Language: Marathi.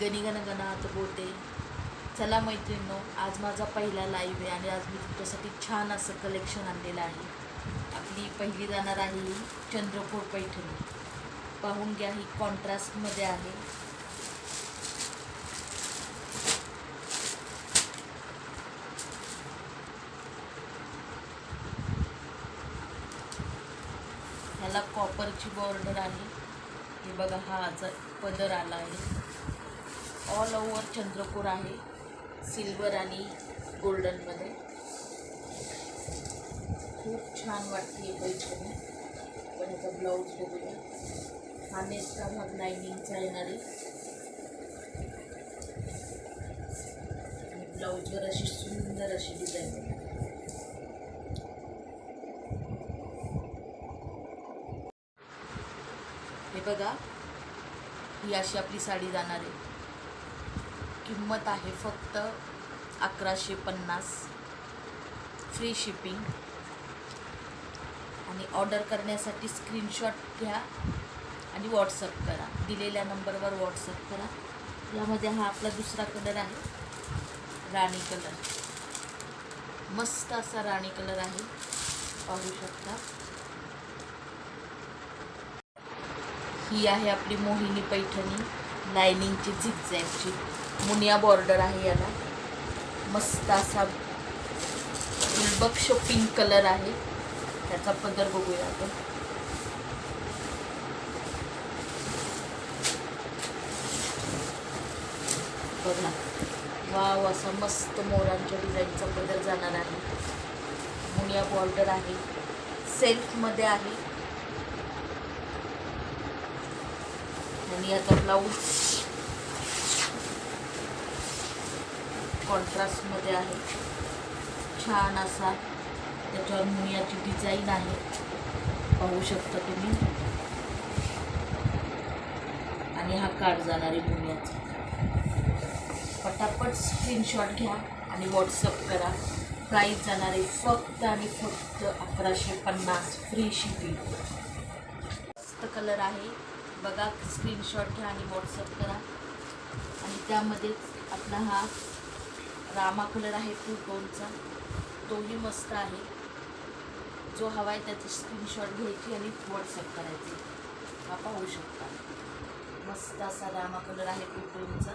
गणगणात बोलते. चला मैत्रिणींनो, आज माझा पहिला लाईव्ह आहे आणि आज मी तुमच्यासाठी छान असं कलेक्शन आणलेलं आहे. आपली पहिली जाणार आहे ही चंद्रकोर पैठणी. पाहून घ्या, ही कॉन्ट्रास्टमध्ये आहे. ह्याला कॉपरची बॉर्डर आहे. हे बघा, हा पदर आला आहे. ऑल ओव्हर चंद्रकोर आहे, सिल्वर आणि गोल्डनमध्ये. खूप छान वाटते पैठणी. पण ह्याचा ब्लाऊज बघूया. हा नेसचा भाग लायनिंगचा येणार आहे आणि ब्लाऊजवर अशी सुंदर अशी डिझाईन आहे. हे बघा, ही अशी आपली साडी जाणार आहे. किंमत आहे फक्त 1150, फ्री शिपिंग. आणि ऑर्डर करण्यासाठी स्क्रीनशॉट घ्या आणि व्हॉट्सअप करा. दिलेल्या नंबरवर व्हॉट्सअप करा. यामध्ये हा आपला दुसरा कलर आहे, राणी कलर. मस्त असा राणी कलर आहे, पाहू शकता. ही आहे आपली मोहिनी पैठणी, लायनिंगची झिगझॅगची. मुनिया बॉर्डर आहे याला. मस्त असा गुलबक्ष पिंक कलर आहे. त्याचा पदर बघूया आपण. बघा, वाव, असा मस्त मोरांच्या डिझाईनचा पदर जाणार आहे. मुनिया बॉर्डर आहे, सेल्फमध्ये आहे. आणि याचा ब्लाऊज कॉन्ट्रास्टमध्ये आहे. छान असा त्याच्यावर मुनियाची डिझाईन आहे, पाहू शकता तुम्ही. आणि हा कार्ड जाणार आहे मुनियाचा. पटापट स्क्रीनशॉट घ्या आणि व्हॉट्सअप करा. प्राईस जाणार आहे फक्त आणि फक्त 1150, फ्री शिपिंग. मस्त कलर आहे बघा. स्क्रीनशॉट घ्या आणि व्हॉट्सअप करा. आणि त्यामध्येच आपला हा रामा कलर आहे, टू टोनचा. तोही मस्त आहे. जो हवा आहे त्याची स्क्रीनशॉट घ्यायची आणि व्हॉट्सअप करायची. हा पाहू शकता. मस्त असा रामा कलर आहे, टू टोनचा.